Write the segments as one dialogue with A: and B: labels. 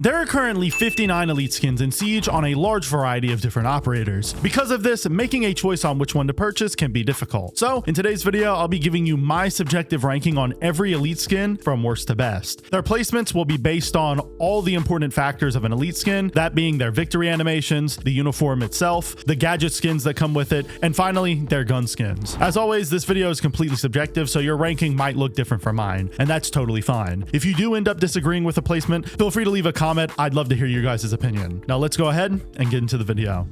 A: There are currently 59 elite skins in Siege on a large variety of different operators. Because of this, making a choice on which one to purchase can be difficult. So in today's video, I'll be giving you my subjective ranking on every elite skin from worst to best. Their placements will be based on all the important factors of an elite skin, that being their victory animations, the uniform itself, the gadget skins that come with it, and finally, their gun skins. As always, this video is completely subjective, so your ranking might look different from mine, and that's totally fine. If you do end up disagreeing with a placement, feel free to leave a comment. I'd love to hear your guys' opinion. Now let's go ahead and get into the video.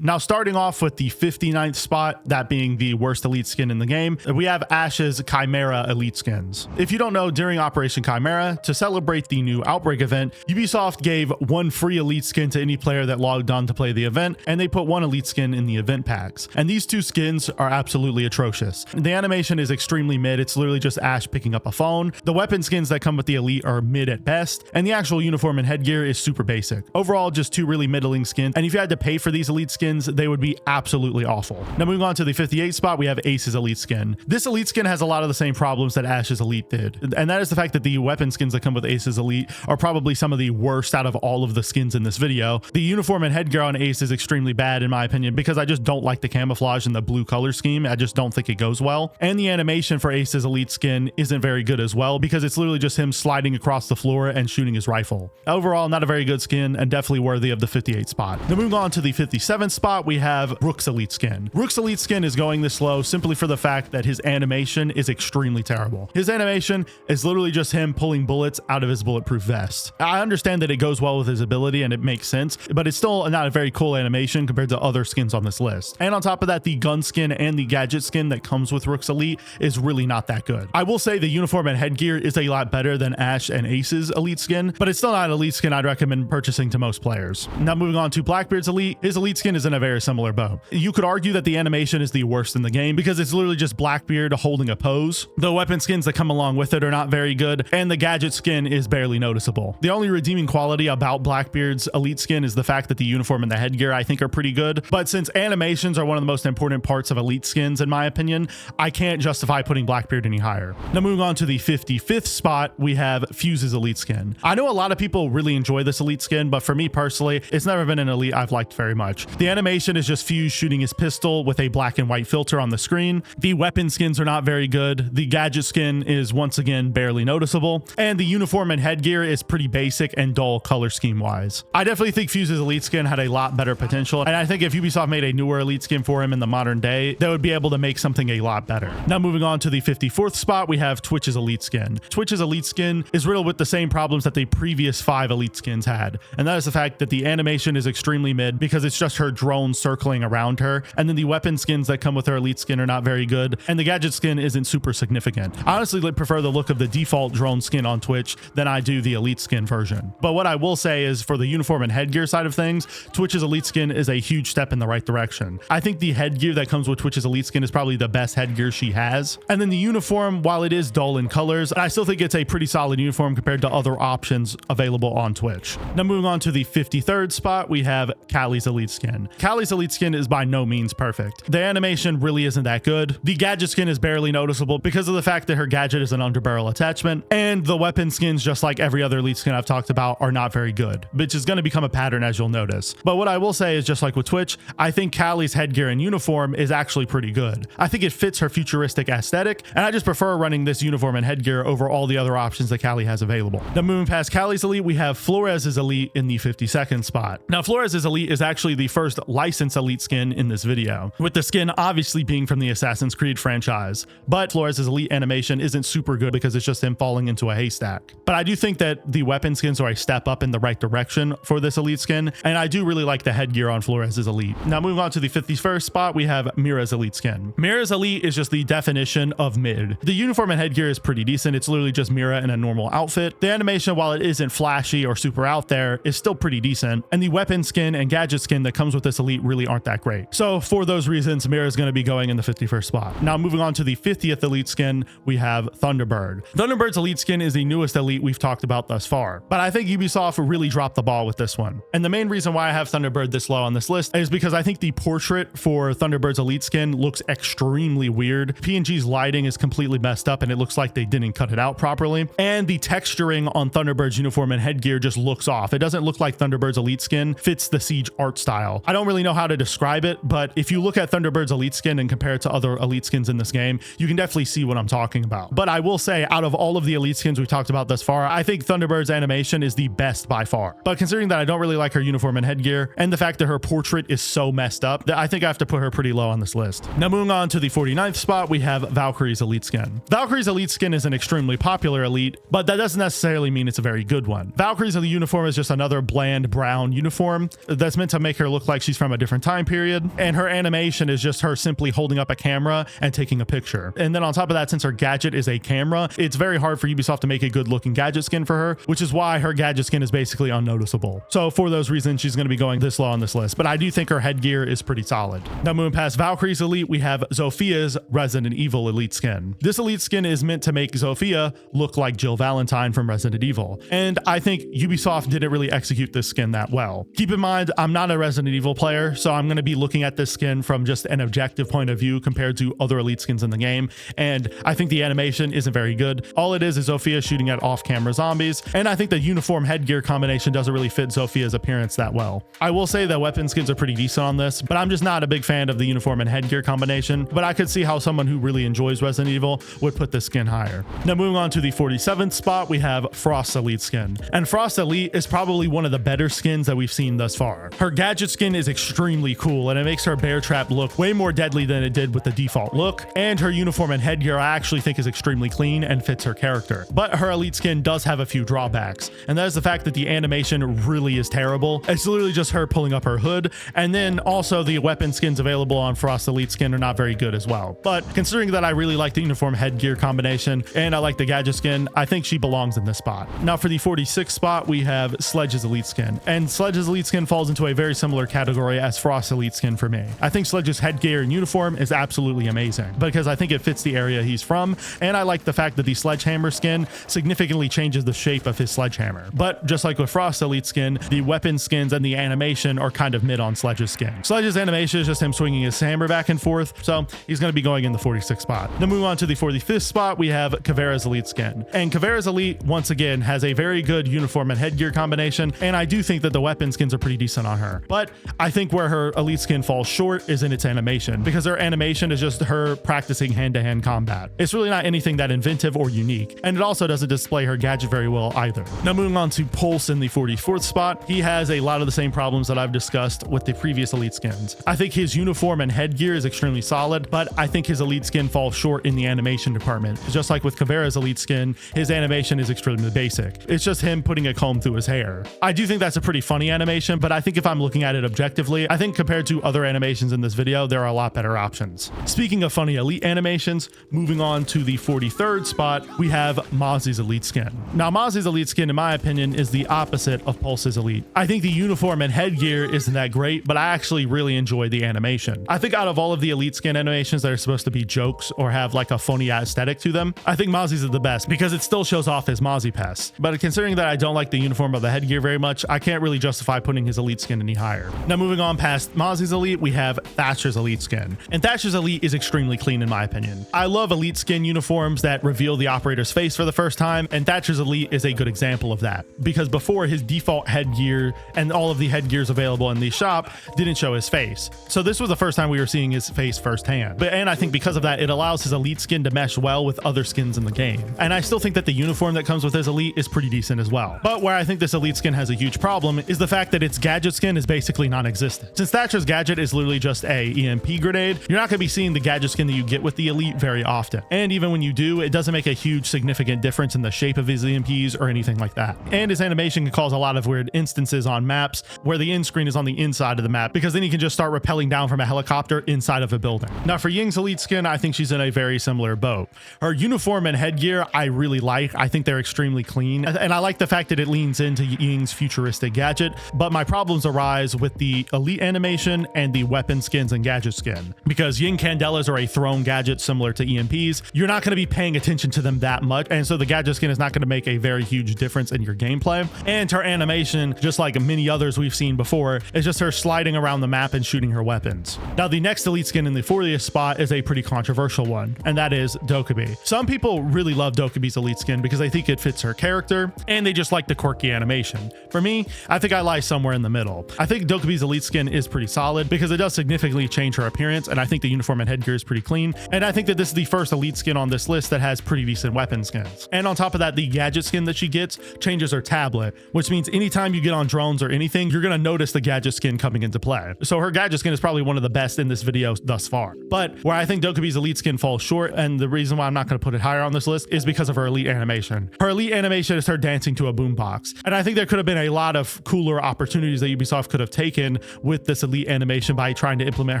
A: Now, starting off with the 59th spot, that being the worst elite skin in the game, we have Ash's Chimera elite skins. If you don't know, during Operation Chimera, to celebrate the new Outbreak event, Ubisoft gave one free elite skin to any player that logged on to play the event, and they put one elite skin in the event packs. And these two skins are absolutely atrocious. The animation is extremely mid. It's literally just Ash picking up a phone. The weapon skins that come with the elite are mid at best, and the actual uniform and headgear is super basic. Overall, just two really middling skins, and if you had to pay for these elite skins, they would be absolutely awful. Now moving on to the 58th spot, we have Ace's elite skin. This elite skin has a lot of the same problems that Ash's elite did, and that is the fact that the weapon skins that come with Ace's elite are probably some of the worst out of all of the skins in this video. The uniform and headgear on Ace is extremely bad in my opinion because I just don't like the camouflage and the blue color scheme. I just don't think it goes well. And the animation for Ace's elite skin isn't very good as well because it's literally just him sliding across the floor and shooting his rifle. Overall, not a very good skin and definitely worthy of the 58th spot. Now moving on to the 57th spot, we have Rook's elite skin. Rook's elite skin is going this low simply for the fact that his animation is extremely terrible. His animation is literally just him pulling bullets out of his bulletproof vest. I understand that it goes well with his ability and it makes sense, but it's still not a very cool animation compared to other skins on this list. And on top of that, the gun skin and the gadget skin that comes with Rook's elite is really not that good. I will say the uniform and headgear is a lot better than Ash and Ace's elite skin, but it's still not an elite skin I'd recommend purchasing to most players. Now moving on to Blackbeard's elite, his elite skin is in a very similar boat. You could argue that the animation is the worst in the game because it's literally just Blackbeard holding a pose. The weapon skins that come along with it are not very good, and the gadget skin is barely noticeable. The only redeeming quality about Blackbeard's elite skin is the fact that the uniform and the headgear I think are pretty good, but since animations are one of the most important parts of elite skins in my opinion, I can't justify putting Blackbeard any higher. Now moving on to the 55th spot, we have Fuse's elite skin. I know a lot of people really enjoy this elite skin, but for me personally, it's never been an elite I've liked very much. The animation is just Fuse shooting his pistol with a black and white filter on the screen. The weapon skins are not very good. The gadget skin is once again barely noticeable, and the uniform and headgear is pretty basic and dull color scheme wise. I definitely think Fuse's elite skin had a lot better potential, and I think if Ubisoft made a newer elite skin for him in the modern day, they would be able to make something a lot better. Now moving on to the 54th spot, we have Twitch's elite skin. Twitch's elite skin is riddled with the same problems that the previous 5 elite skins had, and that is the fact that the animation is extremely mid because it's just her drone circling around her, and then the weapon skins that come with her elite skin are not very good, and the gadget skin isn't super significant. I honestly prefer the look of the default drone skin on Twitch than I do the elite skin version. But what I will say is for the uniform and headgear side of things, Twitch's elite skin is a huge step in the right direction. I think the headgear that comes with Twitch's elite skin is probably the best headgear she has. And then the uniform, while it is dull in colors, I still think it's a pretty solid uniform compared to other options available on Twitch. Now moving on to the 53rd spot, we have Callie's elite skin. Callie's elite skin is by no means perfect. The animation really isn't that good. The gadget skin is barely noticeable because of the fact that her gadget is an underbarrel attachment, and the weapon skins, just like every other elite skin I've talked about, are not very good, which is going to become a pattern as you'll notice. But what I will say is, just like with Twitch, I think Callie's headgear and uniform is actually pretty good. I think it fits her futuristic aesthetic, and I just prefer running this uniform and headgear over all the other options that Callie has available. Now moving past Callie's elite, we have Flores's elite in the 52nd spot. Now Flores's elite is actually the first licensed elite skin in this video, with the skin obviously being from the Assassin's Creed franchise, but Flores's elite animation isn't super good because it's just him falling into a haystack. But I do think that the weapon skins are a step up in the right direction for this elite skin, and I do really like the headgear on Flores's elite. Now moving on to the 51st spot, we have Mira's elite skin. Mira's elite is just the definition of mid. The uniform and headgear is pretty decent. It's literally just Mira in a normal outfit. The animation, while it isn't flashy or super out there, is still pretty decent, and the weapon skin and gadget skin that comes with with this Elite really aren't that great. So for those reasons, Mira is going to be going in the 51st spot. Now moving on to the 50th Elite skin, we have Thunderbird. Thunderbird's Elite skin is the newest Elite we've talked about thus far, but I think Ubisoft really dropped the ball with this one. And the main reason why I have Thunderbird this low on this list is because I think the portrait for Thunderbird's Elite skin looks extremely weird. PNG's lighting is completely messed up and it looks like they didn't cut it out properly. And the texturing on Thunderbird's uniform and headgear just looks off. It doesn't look like Thunderbird's Elite skin fits the Siege art style. I don't really know how to describe it, but if you look at Thunderbird's Elite skin and compare it to other Elite skins in this game, you can definitely see what I'm talking about. But I will say, out of all of the Elite skins we've talked about thus far, I think Thunderbird's animation is the best by far. But considering that I don't really like her uniform and headgear, and the fact that her portrait is so messed up, that I think I have to put her pretty low on this list. Now moving on to the 49th spot, we have Valkyrie's Elite skin. Valkyrie's Elite skin is an extremely popular Elite, but that doesn't necessarily mean it's a very good one. Valkyrie's Elite uniform is just another bland brown uniform that's meant to make her look like she's from a different time period, and her animation is just her simply holding up a camera and taking a picture. And then on top of that, since her gadget is a camera, it's very hard for Ubisoft to make a good looking gadget skin for her, which is why her gadget skin is basically unnoticeable. So for those reasons, she's going to be going this low on this list, but I do think her headgear is pretty solid. Now moving past Valkyrie's Elite, we have Zophia's Resident Evil Elite skin. This Elite skin is meant to make Zofia look like Jill Valentine from Resident Evil, and I think Ubisoft didn't really execute this skin that well. Keep in mind, I'm not a Resident Evil player, so I'm going to be looking at this skin from just an objective point of view compared to other Elite skins in the game, and I think the animation isn't very good. All it is Zofia shooting at off-camera zombies, and I think the uniform headgear combination doesn't really fit Zofia's appearance that well. I will say that weapon skins are pretty decent on this, but I'm just not a big fan of the uniform and headgear combination, but I could see how someone who really enjoys Resident Evil would put this skin higher. Now moving on to the 47th spot, we have Frost's Elite skin. And Frost Elite is probably one of the better skins that we've seen thus far. Her gadget skin is extremely cool, and it makes her bear trap look way more deadly than it did with the default look, and her uniform and headgear I actually think is extremely clean and fits her character. But her Elite skin does have a few drawbacks, and that is the fact that the animation really is terrible. It's literally just her pulling up her hood, and then also the weapon skins available on Frost Elite skin are not very good as well. But considering that I really like the uniform headgear combination and I like the gadget skin, I think she belongs in this spot. Now for the 46th spot, we have Sledge's Elite skin, and Sledge's Elite skin falls into a very similar category as Frost Elite skin for me. I think Sledge's headgear and uniform is absolutely amazing because I think it fits the area he's from, and I like the fact that the sledgehammer skin significantly changes the shape of his sledgehammer. But just like with Frost Elite skin, the weapon skins and the animation are kind of mid on Sledge's skin. Sledge's animation is just him swinging his hammer back and forth, so he's going to be going in the 46th spot. Then moving on to the 45th spot, we have Caveira's Elite skin, and Caveira's Elite once again has a very good uniform and headgear combination, and I do think that the weapon skins are pretty decent on her. But I think where her Elite skin falls short is in its animation, because her animation is just her practicing hand-to-hand combat. It's really not anything that inventive or unique, and it also doesn't display her gadget very well either. Now moving on to Pulse in the 44th spot, he has a lot of the same problems that I've discussed with the previous Elite skins. I think his uniform and headgear is extremely solid, but I think his Elite skin falls short in the animation department. Just like with Caveira's Elite skin, his animation is extremely basic. It's just him putting a comb through his hair. I do think that's a pretty funny animation, but I think if I'm looking at it objectively, I think compared to other animations in this video, there are a lot better options. Speaking of funny Elite animations, moving on to the 43rd spot, we have Mozzie's Elite skin. Now Mozzie's Elite skin, in my opinion, is the opposite of Pulse's Elite. I think the uniform and headgear isn't that great, but I actually really enjoy the animation. I think out of all of the Elite skin animations that are supposed to be jokes or have like a phony aesthetic to them, I think Mozzie's is the best because it still shows off his Mozzie Pass. But considering that I don't like the uniform or the headgear very much, I can't really justify putting his Elite skin any higher. Now moving on past Mozzie's Elite, we have Thatcher's Elite skin. And Thatcher's Elite is extremely clean in my opinion. I love Elite skin uniforms that reveal the operator's face for the first time, and Thatcher's Elite is a good example of that. Because before, his default headgear and all of the headgears available in the shop didn't show his face. So this was the first time we were seeing his face firsthand. And I think because of that, it allows his Elite skin to mesh well with other skins in the game. And I still think that the uniform that comes with his Elite is pretty decent as well. But where I think this Elite skin has a huge problem is the fact that its gadget skin is basically non-existent. Since Thatcher's gadget is literally just a EMP grenade, you're not going to be seeing the gadget skin that you get with the Elite very often. And even when you do, it doesn't make a huge significant difference in the shape of his EMPs or anything like that. And his animation can cause a lot of weird instances on maps where the end screen is on the inside of the map, because then you can just start rappelling down from a helicopter inside of a building. Now for Ying's Elite skin, I think she's in a very similar boat. Her uniform and headgear I really like. I think they're extremely clean, and I like the fact that it leans into Ying's futuristic gadget, but my problems arise with the the elite animation and the weapon skins and gadget skin. Because Yin Candelas are a thrown gadget similar to EMPs, you're not going to be paying attention to them that much, and so the gadget skin is not going to make a very huge difference in your gameplay. And her animation, just like many others we've seen before, is just her sliding around the map and shooting her weapons. Now, the next elite skin in the 40th spot is a pretty controversial one, and that is Dokkaebi. Some people really love Dokkaebi's elite skin because they think it fits her character, and they just like the quirky animation. For me, I think I lie somewhere in the middle. I think Dokkaebi's elite skin is pretty solid because it does significantly change her appearance, and I think the uniform and headgear is pretty clean, and I think that this is the first elite skin on this list that has pretty decent weapon skins. And on top of that, the gadget skin that she gets changes her tablet, which means anytime you get on drones or anything, you're going to notice the gadget skin coming into play. So her gadget skin is probably one of the best in this video thus far. But where I think Dokkaebi's elite skin falls short, and the reason why I'm not going to put it higher on this list, is because of her elite animation. Her elite animation is her dancing to a boombox, and I think there could have been a lot of cooler opportunities that Ubisoft could have taken with this elite animation by trying to implement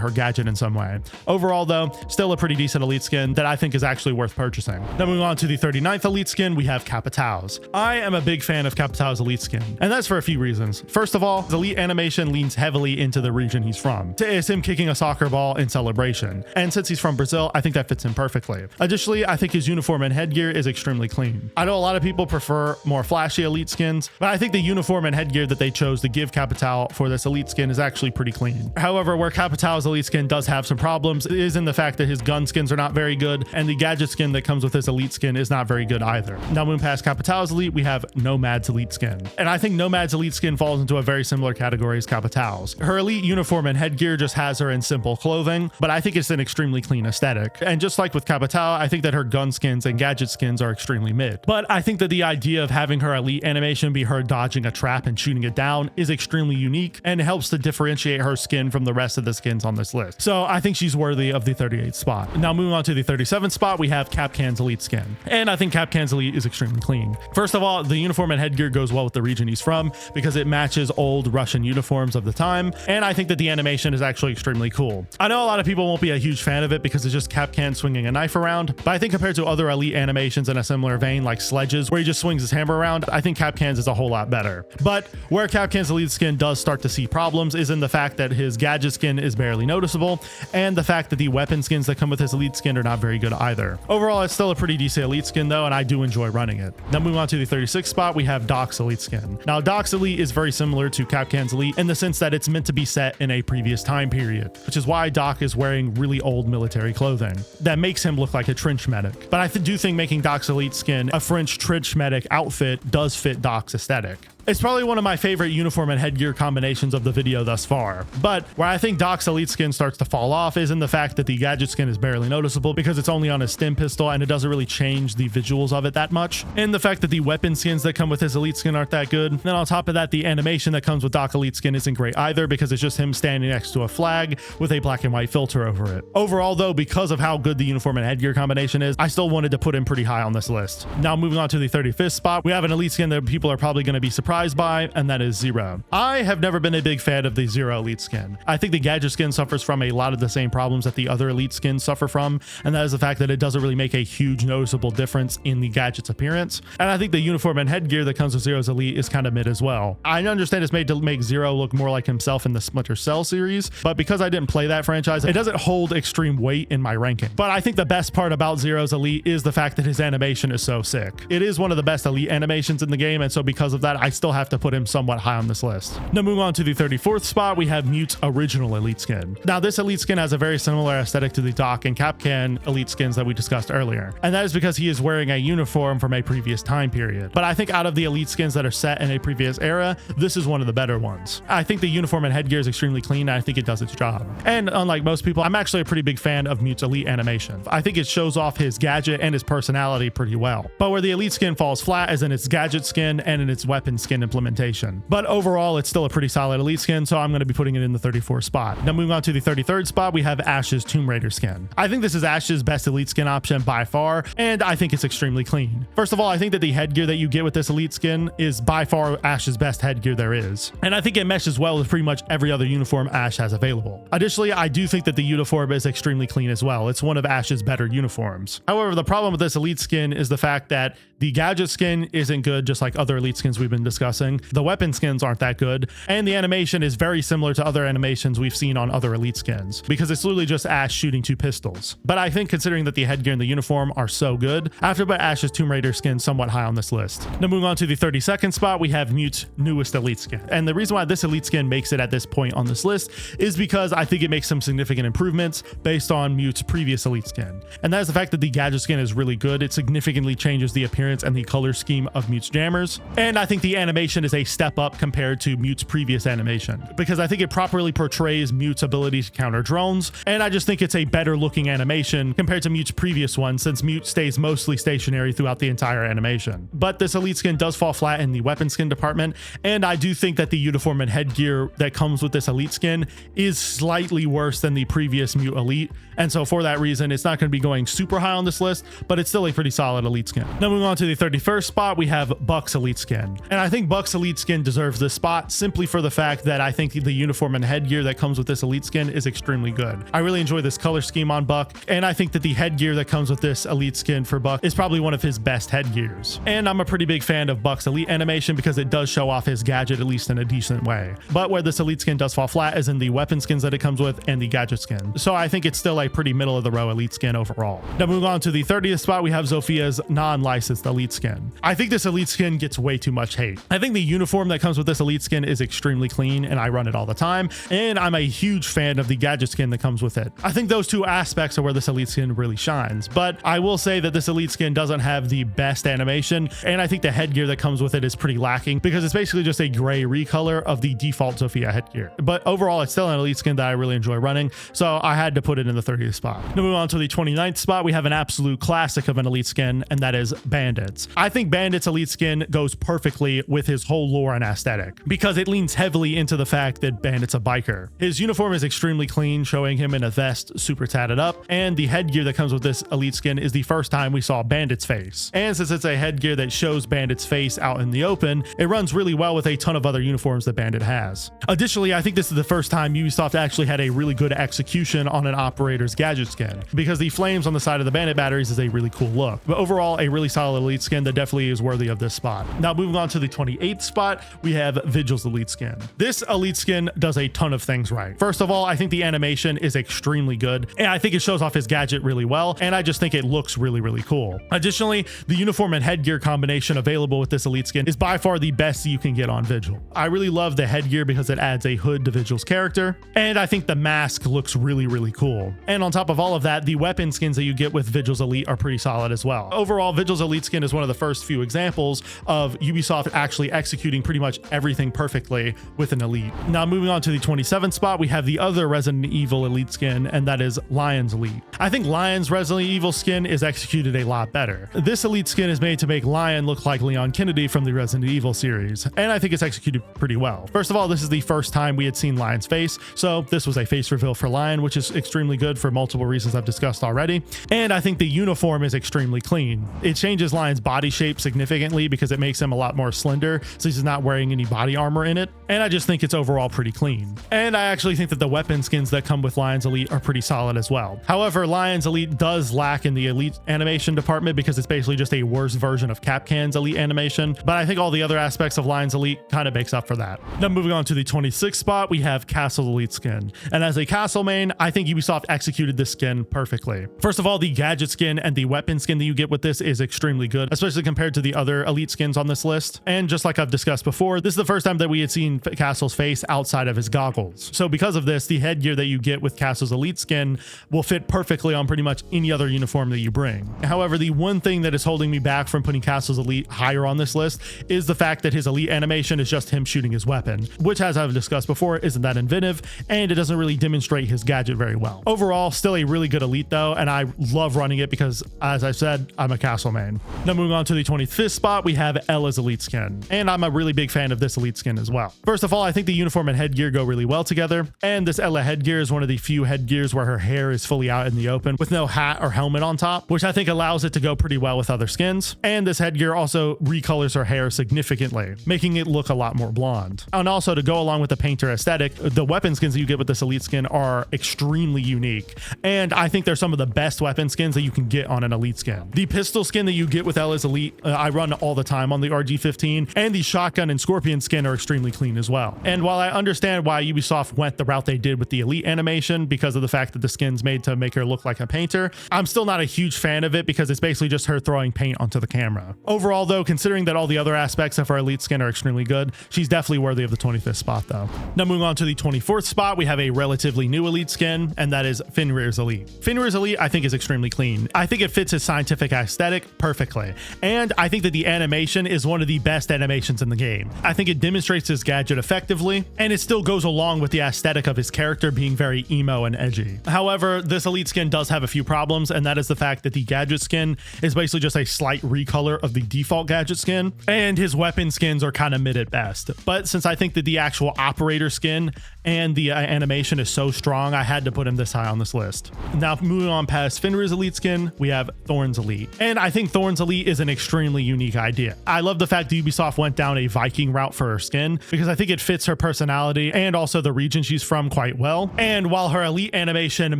A: her gadget in some way. Overall though, still a pretty decent elite skin that I think is actually worth purchasing. Then moving on to the 39th elite skin, we have Capitao's. I am a big fan of Capitao's elite skin, and that's for a few reasons. First of all, his elite animation leans heavily into the region he's from. It's him kicking a soccer ball in celebration, and since he's from Brazil, I think that fits him perfectly. Additionally, I think his uniform and headgear is extremely clean. I know a lot of people prefer more flashy elite skins, but I think the uniform and headgear that they chose to give Capitao for this elite skin is actually pretty clean. However, where Capitao's elite skin does have some problems is in the fact that his gun skins are not very good, and the gadget skin that comes with his elite skin is not very good either. Now moving past Capitao's elite, we have Nomad's elite skin, and I think Nomad's elite skin falls into a very similar category as Capitao's. Her elite uniform and headgear just has her in simple clothing, but I think it's an extremely clean aesthetic. And just like with Capitao, I think that her gun skins and gadget skins are extremely mid. But I think that the idea of having her elite animation be her dodging a trap and shooting it down is extremely unique and helps to differentiate her skin from the rest of the skins on this list. So I think she's worthy of the 38th spot. Now moving on to the 37th spot, we have Kapkan's elite skin. And I think Kapkan's elite is extremely clean. First of all, the uniform and headgear goes well with the region he's from because it matches old Russian uniforms of the time. And I think that the animation is actually extremely cool. I know a lot of people won't be a huge fan of it because it's just Kapkan swinging a knife around, but I think compared to other elite animations in a similar vein like Sledge's, where he just swings his hammer around, I think Kapkan's is a whole lot better. But where Kapkan's elite skin does start to see problems is in the fact that his gadget skin is barely noticeable, and the fact that the weapon skins that come with his elite skin are not very good either. Overall, it's still a pretty decent elite skin though, and I do enjoy running it. Now moving on to the 36th spot, we have Doc's elite skin. Now Doc's elite is very similar to Kapkan's elite in the sense that it's meant to be set in a previous time period, which is why Doc is wearing really old military clothing that makes him look like a trench medic. But I do think making Doc's elite skin a French trench medic outfit does fit Doc's aesthetic. It's probably one of my favorite uniform and headgear combinations of the video thus far, but where I think Doc's elite skin starts to fall off is in the fact that the gadget skin is barely noticeable because it's only on his stim pistol and it doesn't really change the visuals of it that much, and the fact that the weapon skins that come with his elite skin aren't that good. Then on top of that, the animation that comes with Doc elite skin isn't great either because it's just him standing next to a flag with a black and white filter over it. Overall though, because of how good the uniform and headgear combination is, I still wanted to put him pretty high on this list. Now moving on to the 35th spot, we have an elite skin that people are probably going to be surprised by, and that is Zero. I have never been a big fan of the Zero elite skin. I think the gadget skin suffers from a lot of the same problems that the other elite skins suffer from, and that is the fact that it doesn't really make a huge noticeable difference in the gadget's appearance. And I think the uniform and headgear that comes with Zero's elite is kind of mid as well. I understand it's made to make Zero look more like himself in the Splinter Cell series, but because I didn't play that franchise, it doesn't hold extreme weight in my ranking. But I think the best part about Zero's elite is the fact that his animation is so sick. It is one of the best elite animations in the game, and so because of that, I still have to put him somewhat high on this list. Now moving on to the 34th spot, we have Mute's original elite skin. Now this elite skin has a very similar aesthetic to the Doc and Kapkan elite skins that we discussed earlier, and that is because he is wearing a uniform from a previous time period. But I think out of the elite skins that are set in a previous era, this is one of the better ones. I think the uniform and headgear is extremely clean, and I think it does its job. And unlike most people, I'm actually a pretty big fan of Mute's elite animation. I think it shows off his gadget and his personality pretty well. But where the elite skin falls flat is in its gadget skin and in its weapon skin implementation. But overall, it's still a pretty solid elite skin, so I'm going to be putting it in the 34th spot. Now moving on to the 33rd spot, we have Ash's Tomb Raider skin. I think this is Ash's best elite skin option by far, and I think it's extremely clean. First of all, I think that the headgear that you get with this elite skin is by far Ash's best headgear there is, and I think it meshes well with pretty much every other uniform Ash has available. Additionally, I do think that the uniform is extremely clean as well. It's one of Ash's better uniforms. However, the problem with this elite skin is the fact that the gadget skin isn't good, just like other elite skins we've been discussing discussing. The weapon skins aren't that good, and the animation is very similar to other animations we've seen on other Elite skins, because it's literally just Ash shooting 2 pistols. But I think considering that the headgear and the uniform are so good, I have to put Ash's Tomb Raider skin somewhat high on this list. Now moving on to the 32nd spot, we have Mute's newest Elite skin. And the reason why this Elite skin makes it at this point on this list is because I think it makes some significant improvements based on Mute's previous Elite skin. And that is the fact that the gadget skin is really good. It significantly changes the appearance and the color scheme of Mute's jammers. And I think the animation is a step up compared to Mute's previous animation, because I think it properly portrays Mute's ability to counter drones. And I just think it's a better looking animation compared to Mute's previous one, since Mute stays mostly stationary throughout the entire animation. But this Elite skin does fall flat in the weapon skin department, and I do think that the uniform and headgear that comes with this Elite skin is slightly worse than the previous Mute Elite. And so for that reason, it's not going to be going super high on this list, but it's still a pretty solid Elite skin. Now moving on to the 31st spot, we have Buck's Elite skin. And I think Buck's Elite skin deserves this spot simply for the fact that I think the uniform and headgear that comes with this Elite skin is extremely good. I really enjoy this color scheme on Buck, and I think that the headgear that comes with this Elite skin for Buck is probably one of his best headgears. And I'm a pretty big fan of Buck's Elite animation because it does show off his gadget at least in a decent way. But where this Elite skin does fall flat is in the weapon skins that it comes with and the gadget skin. So I think it's still a pretty middle of the row Elite skin overall. Now moving on to the 30th spot, we have Zophia's non-licensed Elite skin. I think this Elite skin gets way too much hate. I think the uniform that comes with this Elite skin is extremely clean, and I run it all the time, and I'm a huge fan of the gadget skin that comes with it. I think those two aspects are where this Elite skin really shines, but I will say that this Elite skin doesn't have the best animation, and I think the headgear that comes with it is pretty lacking because it's basically just a gray recolor of the default Zofia headgear. But overall, it's still an Elite skin that I really enjoy running, so I had to put it in the 30th spot. Now moving on to the 29th spot, we have an absolute classic of an Elite skin, and that is Bandit's. I think Bandit's Elite skin goes perfectly with his whole lore and aesthetic because it leans heavily into the fact that Bandit's a biker. His uniform is extremely clean, showing him in a vest super tatted up, and the headgear that comes with this Elite skin is the first time we saw Bandit's face. And since it's a headgear that shows Bandit's face out in the open, it runs really well with a ton of other uniforms that Bandit has. Additionally, I think this is the first time Ubisoft actually had a really good execution on an operator's gadget skin, because the flames on the side of the Bandit batteries is a really cool look. But overall, a really solid Elite skin that definitely is worthy of this spot. Now moving on to the 28th spot, we have Vigil's Elite skin. This Elite skin does a ton of things right. First of all, I think the animation is extremely good, and I think it shows off his gadget really well, and I just think it looks really, really cool. Additionally, the uniform and headgear combination available with this Elite skin is by far the best you can get on Vigil. I really love the headgear because it adds a hood to Vigil's character, and I think the mask looks really, really cool. And on top of all of that, the weapon skins that you get with Vigil's Elite are pretty solid as well. Overall, Vigil's Elite skin is one of the first few examples of Ubisoft actually executing pretty much everything perfectly with an Elite. Now moving on to the 27th spot, we have the other Resident Evil Elite skin, and that is Lion's Elite. I think Lion's Resident Evil skin is executed a lot better. This Elite skin is made to make Lion look like Leon Kennedy from the Resident Evil series, and I think it's executed pretty well. First of all, this is the first time we had seen Lion's face, so this was a face reveal for Lion, which is extremely good for multiple reasons I've discussed already. And I think the uniform is extremely clean. It changes Lion's body shape significantly because it makes him a lot more slender, so he's not wearing any body armor in it, and I just think it's overall pretty clean. And I actually think that the weapon skins that come with Lion's Elite are pretty solid as well. However, Lion's Elite does lack in the Elite animation department because it's basically just a worse version of Capcan's Elite animation, but I think all the other aspects of Lion's Elite kind of makes up for that. Now moving on to the 26th spot, we have Castle's Elite skin. And as a Castle main, I think Ubisoft executed this skin perfectly. First of all, the gadget skin and the weapon skin that you get with this is extremely good, especially compared to the other Elite skins on this list. And just like I've discussed before, this is the first time that we had seen Castle's face outside of his goggles. So because of this, the headgear that you get with Castle's Elite skin will fit perfectly on pretty much any other uniform that you bring. However, the one thing that is holding me back from putting Castle's Elite higher on this list is the fact that his Elite animation is just him shooting his weapon, which, as I've discussed before, isn't that inventive, and it doesn't really demonstrate his gadget very well. Overall, still a really good Elite though, and I love running it because, as I said, I'm a Castle main. Now moving on to the 25th spot, we have Ella's Elite skin, and I'm a really big fan of this Elite skin as well. First of all, I think the uniform and headgear go really well together, and this Ella headgear is one of the few headgears where her hair is fully out in the open with no hat or helmet on top, which I think allows it to go pretty well with other skins. And this headgear also recolors her hair significantly, making it look a lot more blonde. And also, to go along with the painter aesthetic, the weapon skins that you get with this Elite skin are extremely unique, and I think they're some of the best weapon skins that you can get on an Elite skin. The pistol skin that you get with Ella's Elite, I run all the time on the RG15, clean, and the shotgun and scorpion skin are extremely clean as well. And while I understand why Ubisoft went the route they did with the elite animation because of the fact that the skin's made to make her look like a painter, I'm still not a huge fan of it because it's basically just her throwing paint onto the camera. Overall though, considering that all the other aspects of her elite skin are extremely good, she's definitely worthy of the 25th spot though. Now moving on to the 24th spot, we have a relatively new elite skin, and that is Fenrir's Elite. Fenrir's Elite I think is extremely clean. I think it fits his scientific aesthetic perfectly, and I think that the animation is one of the best animations in the game. I think it demonstrates his gadget effectively, and it still goes along with the aesthetic of his character being very emo and edgy. However, this elite skin does have a few problems, and that is the fact that the gadget skin is basically just a slight recolor of the default gadget skin, and his weapon skins are kind of mid at best. But since I think that the actual operator skin and the animation is so strong, I had to put him this high on this list. Now moving on past Fenrir's elite skin, we have Thorn's Elite, and I think Thorn's Elite is an extremely unique idea. I love the fact that Ubisoft went down a Viking route for her skin because I think it fits her personality and also the region she's from quite well. And while her elite animation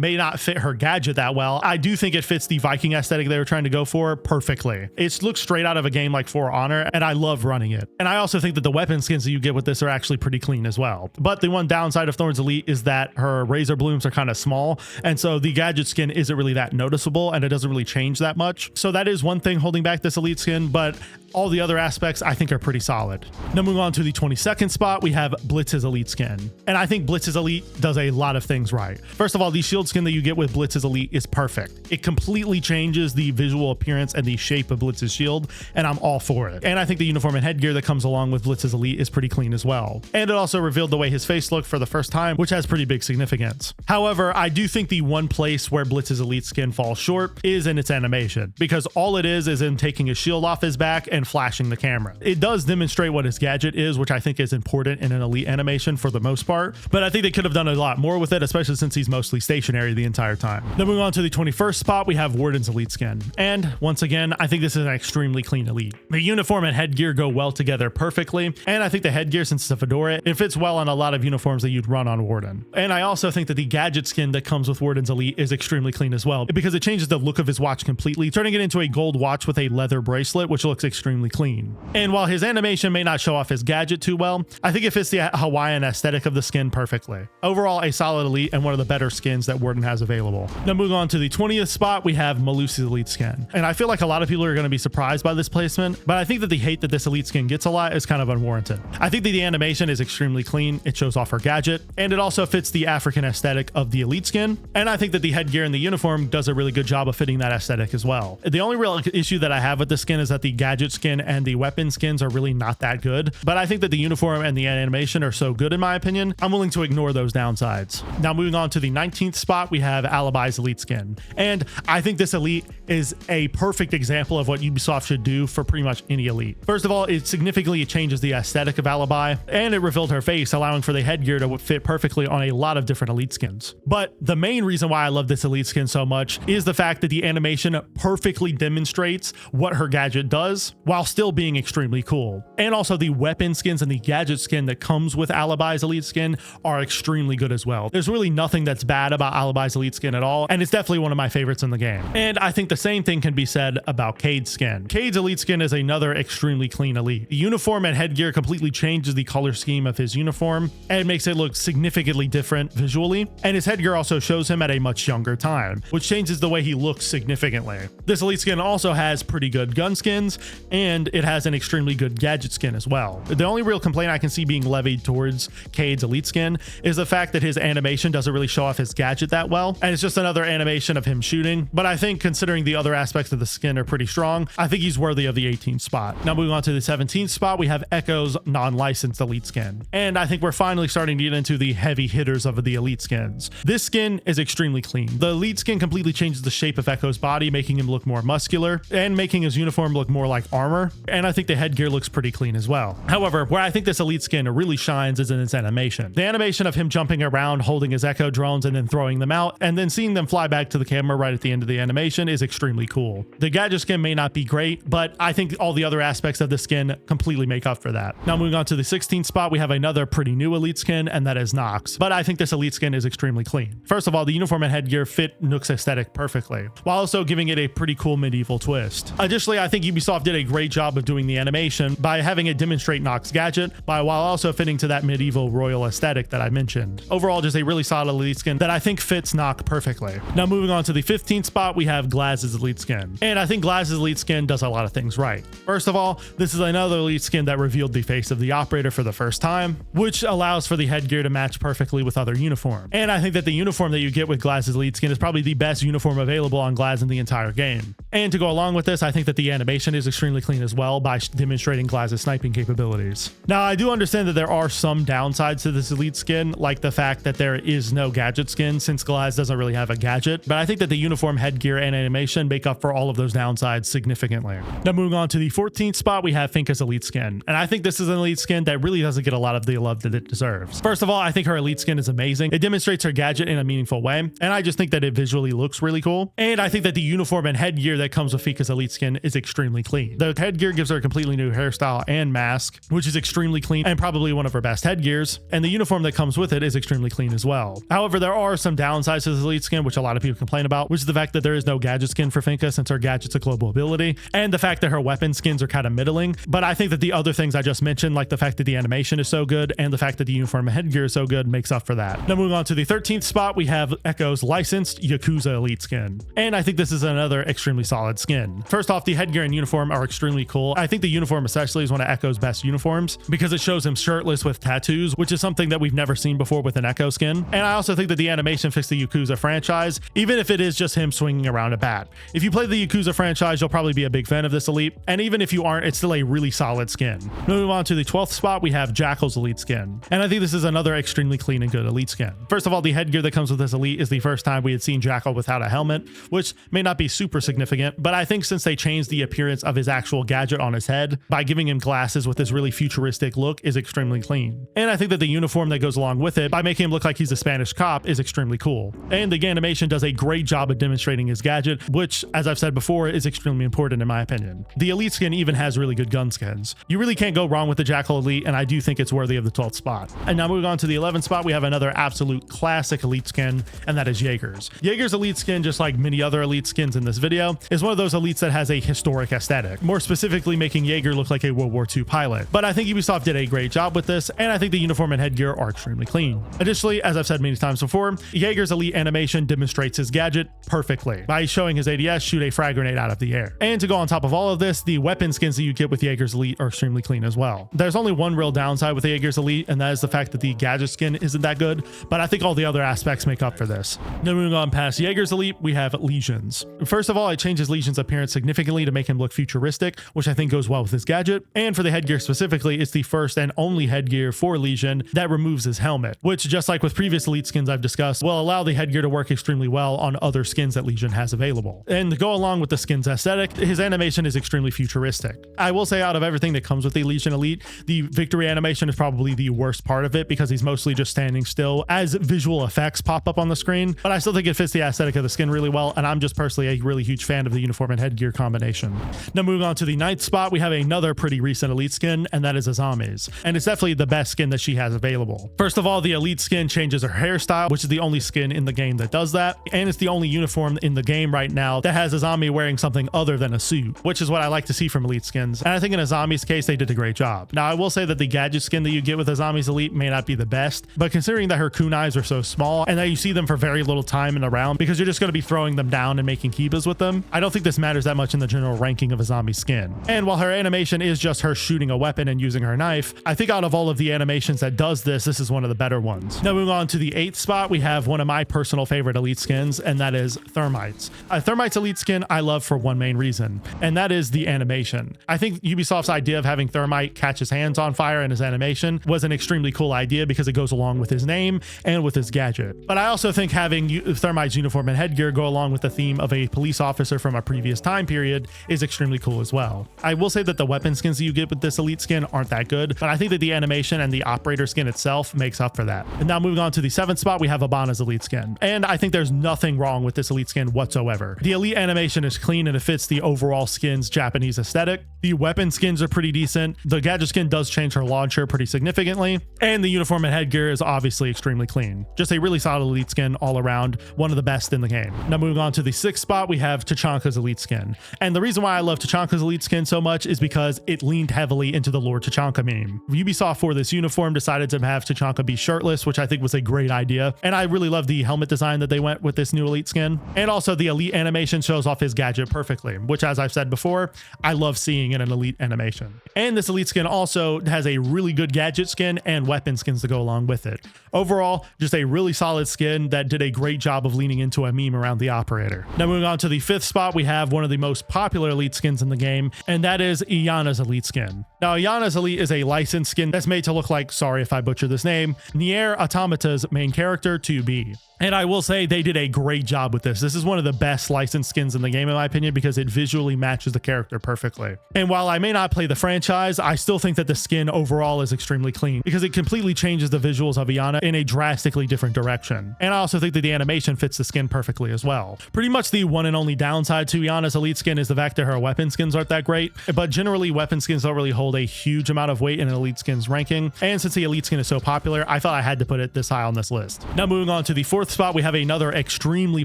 A: may not fit her gadget that well, I do think it fits the Viking aesthetic they were trying to go for perfectly. It looks straight out of a game like For Honor, and I love running it. And I also think that the weapon skins that you get with this are actually pretty clean as well. But the one downside of Thorn's Elite is that her razor blooms are kind of small, and so the gadget skin isn't really that noticeable, and it doesn't really change that much. So that is one thing holding back this elite skin, but all the other aspects I think are pretty solid. Now moving on to the 22nd spot, we have Blitz's Elite skin. And I think Blitz's Elite does a lot of things right. First of all, the shield skin that you get with Blitz's Elite is perfect. It completely changes the visual appearance and the shape of Blitz's shield, and I'm all for it. And I think the uniform and headgear that comes along with Blitz's Elite is pretty clean as well. And it also revealed the way his face looked for the first time, which has pretty big significance. However, I do think the one place where Blitz's Elite skin falls short is in its animation, because all it is in taking his shield off his back and flashing the camera. It does demonstrate what his gadget is, which I think is important in an elite animation for the most part, but I think they could have done a lot more with it, especially since he's mostly stationary the entire time. Then moving on to the 21st spot, we have Warden's Elite skin. And once again, I think this is an extremely clean elite. The uniform and headgear go well together perfectly, and I think the headgear, since it's a fedora, it fits well on a lot of uniforms that you'd run on Warden. And I also think that the gadget skin that comes with Warden's Elite is extremely clean as well, because it changes the look of his watch completely, turning it into a gold watch with a leather bracelet, which looks extremely clean. And while his animation may not show off his gadget too well, I think it fits the Hawaiian aesthetic of the skin perfectly. Overall, a solid elite and one of the better skins that Warden has available. Now moving on to the 20th spot, we have Malusi's Elite skin. And I feel like a lot of people are going to be surprised by this placement, but I think that the hate that this elite skin gets a lot is kind of unwarranted. I think that the animation is extremely clean, it shows off her gadget, and it also fits the African aesthetic of the elite skin. And I think that the headgear and the uniform does a really good job of fitting that aesthetic as well. The only real issue that I have with this skin is that the gadget skin and the weapon skins are really not that good, but I think that the uniform and the animation are so good in my opinion, I'm willing to ignore those downsides. Now moving on to the 19th spot, we have Alibi's Elite skin. And I think this elite is a perfect example of what Ubisoft should do for pretty much any elite. First of all, it significantly changes the aesthetic of Alibi, and it revealed her face, allowing for the headgear to fit perfectly on a lot of different elite skins. But the main reason why I love this elite skin so much is the fact that the animation perfectly demonstrates what her gadget does while still being extremely cool. And also the weapon skins and the gadget skin that comes with Alibi's Elite skin are extremely good as well. There's really nothing that's bad about Alibi's Elite skin at all, and it's definitely one of my favorites in the game. And I think the same thing can be said about Cade's skin. Cade's Elite skin is another extremely clean elite. The uniform and headgear completely changes the color scheme of his uniform and makes it look significantly different visually, and his headgear also shows him at a much younger time, which changes the way he looks significantly. This elite skin also has pretty good gun skins, and it has an extremely good gadget skin as well. The only real complaint I can see being levied towards Cade's elite skin is the fact that his animation doesn't really show off his gadget that well, and it's just another animation of him shooting. But I think considering the other aspects of the skin are pretty strong, I think he's worthy of the 18th spot. Now moving on to the 17th spot, we have Echo's non-licensed elite skin. And I think we're finally starting to get into the heavy hitters of the elite skins. This skin is extremely clean. The elite skin completely changes the shape of Echo's body, making him look more muscular and making his uniform look more like armor. And I think the headgear looks pretty clean as well. However, where I think this elite skin really shines is in its animation. The animation of him jumping around, holding his Echo drones and then throwing them out, and then seeing them fly back to the camera right at the end of the animation is extremely cool. The gadget skin may not be great, but I think all the other aspects of the skin completely make up for that. Now moving on to the 16th spot, we have another pretty new elite skin, and that is Nox. But I think this elite skin is extremely clean. First of all, the uniform and headgear fit Nook's aesthetic perfectly, while also giving it a pretty cool medieval twist. Additionally, I think Ubisoft did a great job of doing the animation by having it demonstrate Nox's gadget, while also fitting to that medieval royal aesthetic that I mentioned. Overall, just a really solid elite skin that I think fits Nox perfectly. Now moving on to the 15th spot, we have Glaz's elite skin. And I think Glaz's elite skin does a lot of things right. First of all, this is another elite skin that revealed the face of the operator for the first time, which allows for the headgear to match perfectly with other uniforms. And I think that the uniform that you get with Glaz's elite skin is probably the best uniform available on Glaz in the entire game. And to go along with this, I think that the animation is extremely clean as well by demonstrating Glaz's sniping capabilities. Now, I do understand that there are some downsides to this elite skin, like the fact that there is no gadget skin since Glaz doesn't really have a gadget, but I think that the uniform, headgear, and animation make up for all of those downsides significantly. Now moving on to the 14th spot, we have Finka's elite skin. And I think this is an elite skin that really doesn't get a lot of the love that it deserves. First of all, I think her elite skin is amazing. It demonstrates her gadget in a meaningful way, and I just think that it visually looks really cool. And I think that the uniform and headgear that comes with Finka's elite skin is extremely clean. The headgear gives her a completely new hairstyle and mask, which is extremely clean and probably one of her best headgears, and the uniform that comes with it is extremely clean as well. However, there are some downsides to this elite skin, which a lot of people complain about, which is the fact that there is no gadget skin for Finka since her gadget's a global ability, and the fact that her weapon skins are kind of middling. But I think that the other things I just mentioned, like the fact that the animation is so good and the fact that the uniform and headgear is so good, makes up for that. Now moving on to the 13th spot, we have Echo's licensed Yakuza elite skin. And I think this is another extremely solid skin. First off, the headgear and uniform are extremely cool. I think the uniform especially is one of Echo's best uniforms because it shows him shirtless with tattoos, which is something that we've never seen before with an Echo skin. And I also think that the animation fits the Yakuza franchise, even if it is just him swinging around a bat. If you play the Yakuza franchise, you'll probably be a big fan of this elite. And even if you aren't, it's still a really solid skin. Moving on to the 12th spot, we have Jackal's elite skin. And I think this is another extremely clean and good elite skin. First of all, the headgear that comes with this elite is the first time we had seen Jackal without a helmet, which may not be super significant, but I think since they changed the appearance of his actual gadget on his head by giving him glasses with this really futuristic look is extremely clean. And I think that the uniform that goes along with it by making him look like he's a Spanish cop is extremely cool. And the animation does a great job of demonstrating his gadget, which, as I've said before, is extremely important in my opinion. The elite skin even has really good gun skins. You really can't go wrong with the Jackal elite, and I do think it's worthy of the 12th spot. And now moving on to the 11th spot, we have another absolute classic elite skin, and that is Jaeger's. Jaeger's elite skin, just like many other elite skins in this video, is one of those elites that has a historic aesthetic, more specifically making Jaeger look like a World War II pilot. But I think Ubisoft did a great job with this, and I think the uniform and headgear are extremely clean. Additionally, as I've said many times before, Jaeger's elite animation demonstrates his gadget perfectly by showing his ADS shoot a frag grenade out of the air. And to go on top of all of this, the weapon skins that you get with Jaeger's elite are extremely clean as well. There's only one real downside with Jaeger's elite, and that is the fact that the gadget skin isn't that good, but I think all the other aspects make up for this. Now moving on past Jaeger's elite, we have Lesions. First of all, it changes Lesion's appearance significantly to make him look futuristic, which I think goes well with his gadget. And for the headgear specifically, it's the first and only headgear for Lesion that removes his helmet, which, just like with previous elite skins I've discussed, will allow the headgear to work extremely well on other skins that Lesion has available. And to go along with the skin's aesthetic, his animation is extremely futuristic. I will say, out of everything that comes with the Lesion elite, the victory animation is probably the worst part of it because he's mostly just standing still as visual effects pop up on the screen, but I still think it fits the aesthetic of the skin really well, and I'm just personally a really huge fan of the uniform and headgear combination. Now moving on to the 9th spot, we have another pretty recent elite skin, and that is Azami's, and it's definitely the best skin that she has available. First of all, the elite skin changes her hairstyle, which is the only skin in the game that does that, and it's the only uniform in the game right now that has Azami wearing something other than a suit, which is what I like to see from elite skins, and I think in Azami's case they did a great job. Now I will say that the gadget skin that you get with Azami's elite may not be the best, but considering that her kunais are so small and that you see them for very little time in the round because you're just going to be throwing them down and making kibas with them, I don't think this matters that much in the general ranking of Azami's skin. And while her animation is just her shooting a weapon and using her knife, I think out of all of the animations that does this is one of the better ones. Now moving on to the 8th spot, we have one of my personal favorite elite skins, and that is Thermite's. Thermite's elite skin I love for one main reason, and that is the animation. I think Ubisoft's idea of having Thermite catch his hands on fire in his animation was an extremely cool idea because it goes along with his name and with his gadget. But I also think having Thermite's uniform and headgear go along with the theme of a police officer from a previous time period is extremely cool as well. I will say that the weapon skins that you get with this elite skin aren't that good, but I think that the animation and the operator skin itself makes up for that. And now moving on to the 7th spot, we have Abana's elite skin. And I think there's nothing wrong with this elite skin whatsoever. The elite animation is clean and it fits the overall skin's Japanese aesthetic. The weapon skins are pretty decent. The gadget skin does change her launcher pretty significantly. And the uniform and headgear is obviously extremely clean. Just a really solid elite skin all around, one of the best in the game. Now moving on to the 6th spot, we have Tachan's Tachanka's elite skin. And the reason why I love Tachanka's elite skin so much is because it leaned heavily into the Lord Tachanka meme. Ubisoft for this uniform decided to have Tachanka be shirtless, which I think was a great idea. And I really love the helmet design that they went with this new elite skin. And also the elite animation shows off his gadget perfectly, which, as I've said before, I love seeing in an elite animation. And this elite skin also has a really good gadget skin and weapon skins to go along with it. Overall, just a really solid skin that did a great job of leaning into a meme around the operator. Now moving on to the 5th spot, we have one of the most popular elite skins in the game, and that is Iana's elite skin. Now Iana's elite is a licensed skin that's made to look like, sorry if I butcher this name, Nier Automata's main character 2B. And I will say they did a great job with this. This is one of the best licensed skins in the game, in my opinion, because it visually matches the character perfectly. And while I may not play the franchise, I still think that the skin overall is extremely clean because it completely changes the visuals of Iana in a drastically different direction. And I also think that the animation fits the skin perfectly as well. Pretty much the one and only downside to Iana's elite skin is the fact that her weapon skins aren't that great, but generally weapon skins don't really hold a huge amount of weight in an elite skin's ranking. And since the elite skin is so popular, I thought I had to put it this high on this list. Now moving on to the 4th spot, we have another extremely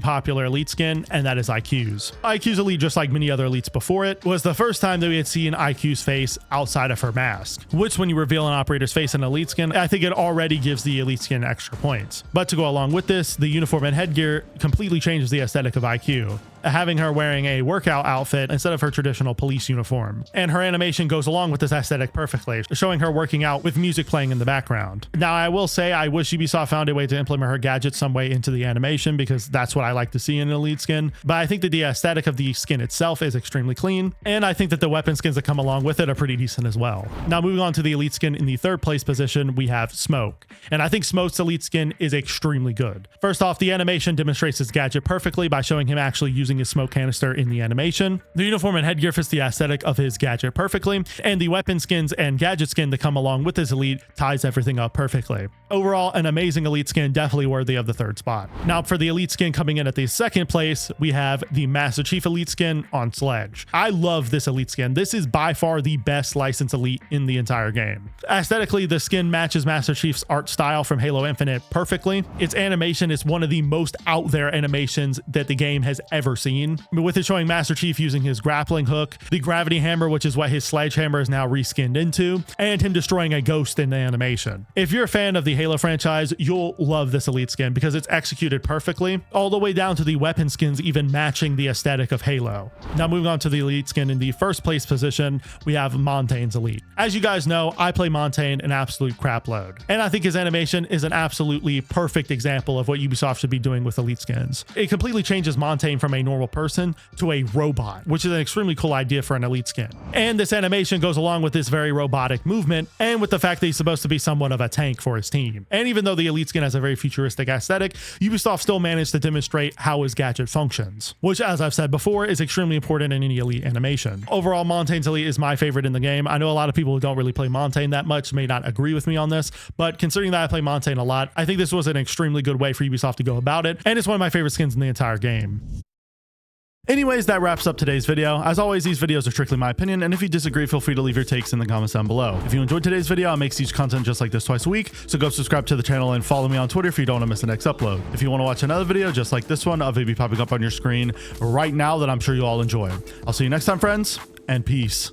A: popular elite skin, and that is IQ's. IQ's elite, just like many other elites before it, was the first time that we had seen IQ's face outside of her mask, which when you reveal an operator's face in an elite skin, I think it already gives the elite skin extra points. But to go along with this, the uniform and headgear completely changes the aesthetic of IQ, having her wearing a workout outfit instead of her traditional police uniform. And her animation goes along with this aesthetic perfectly, showing her working out with music playing in the background. Now, I will say I wish Ubisoft found a way to implement her gadgets some way into the animation, because that's what I like to see in an elite skin. But I think that the aesthetic of the skin itself is extremely clean, and I think that the weapon skins that come along with it are pretty decent as well. Now, moving on to the elite skin in the 3rd place position, we have Smoke. And I think Smoke's elite skin is extremely good. First off, the animation demonstrates his gadget perfectly by showing him actually using his smoke canister in the animation. The uniform and headgear fits the aesthetic of his gadget perfectly, and the weapon skins and gadget skin that come along with his elite ties everything up perfectly. Overall, an amazing elite skin, definitely worthy of the 3rd spot. Now, for the elite skin coming in at the 2nd place, we have the Master Chief elite skin on Sledge. I love this elite skin. This is by far the best licensed elite in the entire game. Aesthetically, the skin matches Master Chief's art style from Halo Infinite perfectly. Its animation is one of the most out there animations that the game has ever seen, with it showing Master Chief using his grappling hook, the gravity hammer, which is what his sledgehammer is now reskinned into, and him destroying a ghost in the animation. If you're a fan of the Halo franchise, you'll love this elite skin because it's executed perfectly, all the way down to the weapon skins even matching the aesthetic of Halo. Now moving on to the elite skin in the 1st place position, we have Montaigne's elite. As you guys know, I play Montaigne an absolute crap load, and I think his animation is an absolutely perfect example of what Ubisoft should be doing with elite skins. It completely changes Montaigne from a normal person to a robot, which is an extremely cool idea for an elite skin. And this animation goes along with this very robotic movement, and with the fact that he's supposed to be somewhat of a tank for his team. And even though the elite skin has a very futuristic aesthetic, Ubisoft still managed to demonstrate how his gadget functions, which, as I've said before, is extremely important in any elite animation. Overall, Montaigne's elite is my favorite in the game. I know a lot of people who don't really play Montaigne that much may not agree with me on this, but considering that I play Montaigne a lot, I think this was an extremely good way for Ubisoft to go about it, and it's one of my favorite skins in the entire game. Anyways, that wraps up today's video. As always, these videos are strictly my opinion, and if you disagree, feel free to leave your takes in the comments down below. If you enjoyed today's video, I make siege content just like this twice a week, so go subscribe to the channel and follow me on Twitter if you don't want to miss the next upload. If you want to watch another video just like this one, I'll be popping up on your screen right now that I'm sure you'll all enjoy. I'll see you next time, friends, and peace.